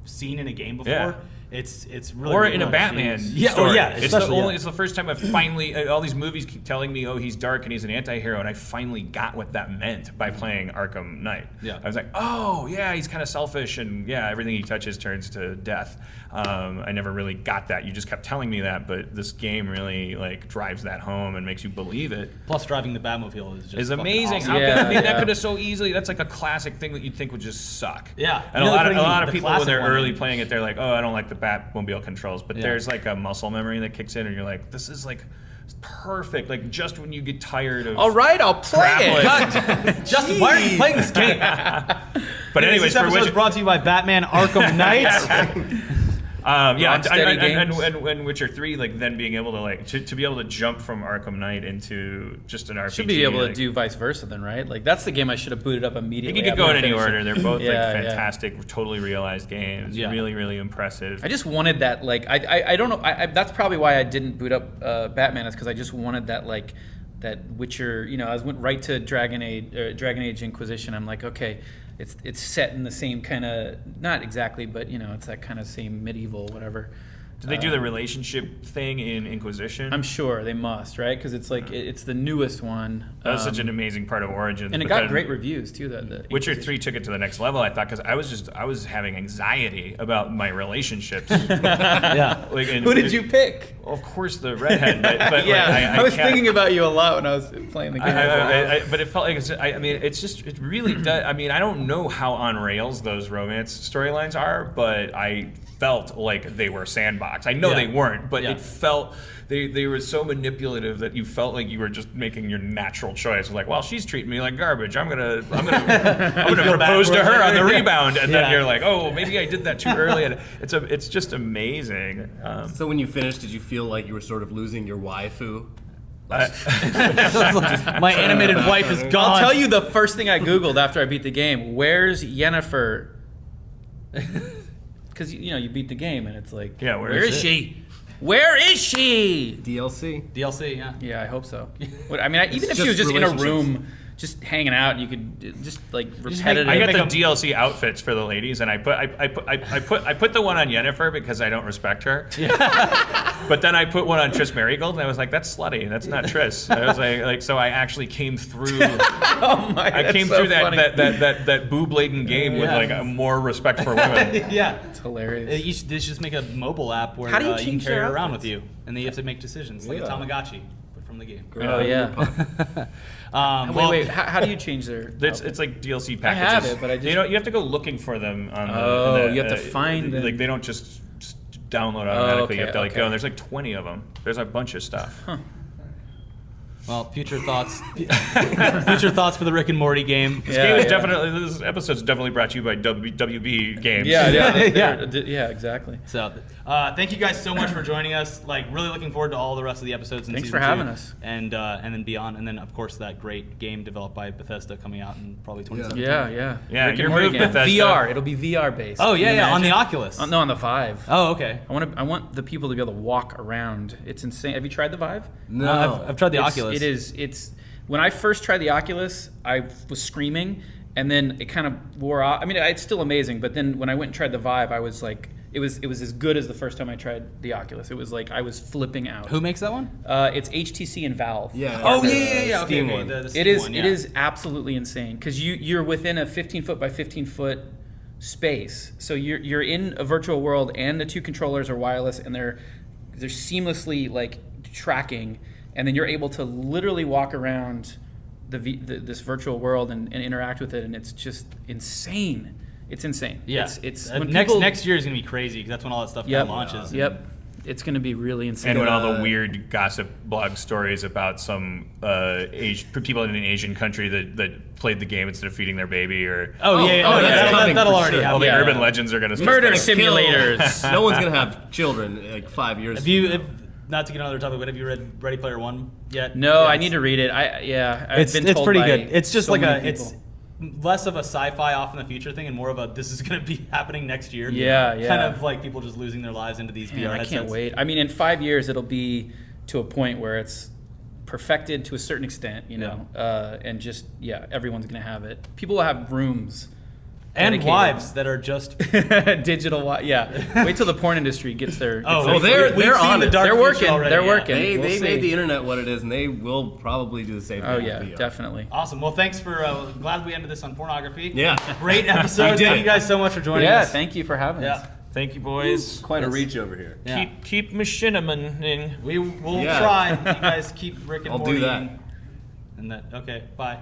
seen in a game before.
Yeah.
It's really
Or
really
in a
nice.
Batman
Yeah,
story.
oh yeah,
It's the
especially, yeah.
it's the first time I've finally, all these movies keep telling me, oh, he's dark and he's an anti-hero, and I finally got what that meant by playing Arkham Knight.
Yeah.
I was like, oh, yeah, he's kind of selfish, and yeah, everything he touches turns to death. I never really got that. You just kept telling me that, but this game really like drives that home and makes you believe it.
Plus, driving the Batmobile is just
It's
fucking
amazing.
awesome.
How
Yeah,
could, I mean, that
yeah.
could have so easily. That's like a classic thing that you'd think would just suck.
Yeah.
And
You know,
a
putting
lot of
the
people when they're
classic one
early
in.
playing it, they're like, oh, I don't like the Batmobile controls. But
Yeah.
there's like a muscle memory that kicks in, and you're like, this is like perfect. Like just when you get tired of.
All right, I'll play it.
traveling.
Justin, why are you playing this game?
But anyways,
this episode is brought to you by Batman Arkham Knight.
yeah,
Rocksteady Games.
and Witcher 3, like then being able to like to be able to jump from Arkham Knight into just an RPG.
Should be able
like,
to do vice versa then, right? Like that's the game I should have booted up
You
immediately.
can go in
after
any
finishing.
order. They're both
Yeah,
like
yeah.
fantastic, totally realized games.
Yeah.
Really, really impressive.
I just wanted that, like, I don't know. That's probably why I didn't boot up Batman, is because I just wanted that, like, that Witcher. You know, I went right to Dragon Age Inquisition. I'm like, okay, it's set in the same kind of, not exactly, but you know, it's that kind of same medieval whatever.
Did they do the relationship thing in Inquisition?
I'm sure they must, right? Because it's like it's the newest one.
That was such an amazing part of Origins.
and it
but
got
then
great reviews too. The
Witcher
Inquisition.
3 took it to the next level, I thought, because I was having anxiety about my relationships.
Yeah.
Like, and
Who did you pick?
Of course, the redhead. But
Yeah,
like,
I was
can't-
thinking about you a lot when I was playing the game.
but it felt like I mean, it really does. I mean, I don't know how on rails those romance storylines are, but I felt like they were sandbox. I know
Yeah.
they weren't, but
Yeah.
it felt they were so manipulative that you felt like you were just making your natural choice. Like, well, she's treating me like garbage. I'm gonna propose to her on the
Yeah.
rebound, and then
Yeah.
you're like, oh, maybe I did that too early. And it's just amazing.
So when you finished, did you feel like you were sort of losing your waifu?
My animated wife is gone.
I'll tell you the first thing I Googled after I beat the game. Where's Yennefer? Because you know you beat the game and it's like,
Yeah,
where is she? Where is she?
DLC?
DLC, yeah.
Yeah, I hope so. What, I mean, even if
just
she was just in a
relationships.
room, just hanging out, you could just like repetitive.
I got
Make
the
them-
DLC outfits for the ladies, and I put the one on Yennefer because I don't respect her. But then I put one on Triss Marigold, and I was like, that's slutty. That's not Triss. I was like, so I actually came through.
oh my!
I
that's
came
so
through
funny.
that boob-laden game with
Yeah.
like a more respect for women.
Yeah.
It's hilarious.
They should just make a mobile app where
How do you
you can
change
carry
their
it around
outfits?
with you, and then you have to make decisions, like a
Yeah.
Tamagotchi, but from the game.
Oh yeah. Wait. How do you change their?
It's like DLC
I
packages.
have it, but I just-
you have to go looking for them on.
Oh,
the,
you have to find them.
Like they don't just download automatically. You have to like
okay.
go. And there's like 20 of them. There's a bunch of stuff.
Well, future thoughts. Future thoughts for the Rick and Morty game.
This game is definitely. This episode's definitely brought to you by WB Games.
Yeah,
Yeah.
yeah, exactly.
So, thank you guys so much for joining us. Like, really looking forward to all the rest of the episodes in
Thanks
season
for having
2,
us.
and then beyond, and then of course that great game developed by Bethesda coming out in probably 2017.
Yeah.
Yeah,
Rick and
your
Morty
move,
game.
Bethesda.
VR. It'll be VR based.
Oh
Can you
yeah, on the
imagine?
Oculus.
No, on the Vive.
Oh okay.
I want the people to be able to walk around. It's insane. Have you tried the Vive?
No.
I've tried the
It's-
Oculus.
It's when I first tried the Oculus, I was screaming, and then it kind of wore off. I mean, it's still amazing, but then when I went and tried the Vive, I was like, it was as good as the first time I tried the Oculus. It was like I was flipping out.
Who makes that one?
It's HTC and Valve.
Yeah.
Oh
the
yeah. Okay,
Steam
okay.
one.
The Steam
It is.
one,
It
yeah.
is absolutely insane because you're within a 15 foot by 15 foot space. So you're in a virtual world, and the two controllers are wireless, and they're seamlessly like tracking, and then you're able to literally walk around this virtual world and interact with it, and it's just insane. It's insane.
Yeah.
It's
next
when people,
next year is gonna be crazy because that's when all that stuff
Yep.
launches.
Yep. It's going to be really insane.
And when all the weird gossip blog stories about some people in an Asian country that played the game instead of feeding their baby, or
Oh yeah.
oh,
no,
that's coming
that'll
for
already
sure.
happen.
all the
Yeah.
urban legends are going to
Murder
start.
simulators.
No one's gonna have children in, like 5 years.
Not to get on another topic, but have you read Ready Player One yet?
No,
Yeah,
I need to read it. I've
It's
been told
pretty
by
good. It's just
so
like
many
it's
people.
less of a sci-fi off in the future thing and more of a this is going to be happening next year.
Yeah.
Kind of like people just losing their lives into these
Man,
VR
I
headsets.
can't wait. I mean, in 5 years, it'll be to a point where it's perfected to a certain extent, you know, and just everyone's gonna have it. People will have rooms.
And
dedicated.
wives that are just
digital. Wait till the porn industry gets their.
they're on it.
They're working. They're working.
They
We'll
made
see.
the internet what it is, and they will probably do the same thing.
Oh yeah,
with VR.
definitely.
awesome. Well, thanks for. Glad we ended this on pornography.
Yeah.
Great episode.
did.
Thank you guys so much for joining
Yeah,
us.
thank you for having us.
Yeah.
Thank you, boys.
Quite a reach over here.
Yeah.
Keep machinimaning.
We will
Yeah.
try. You guys keep Rick and
I'll
Morty.
do that.
And that. Okay. Bye.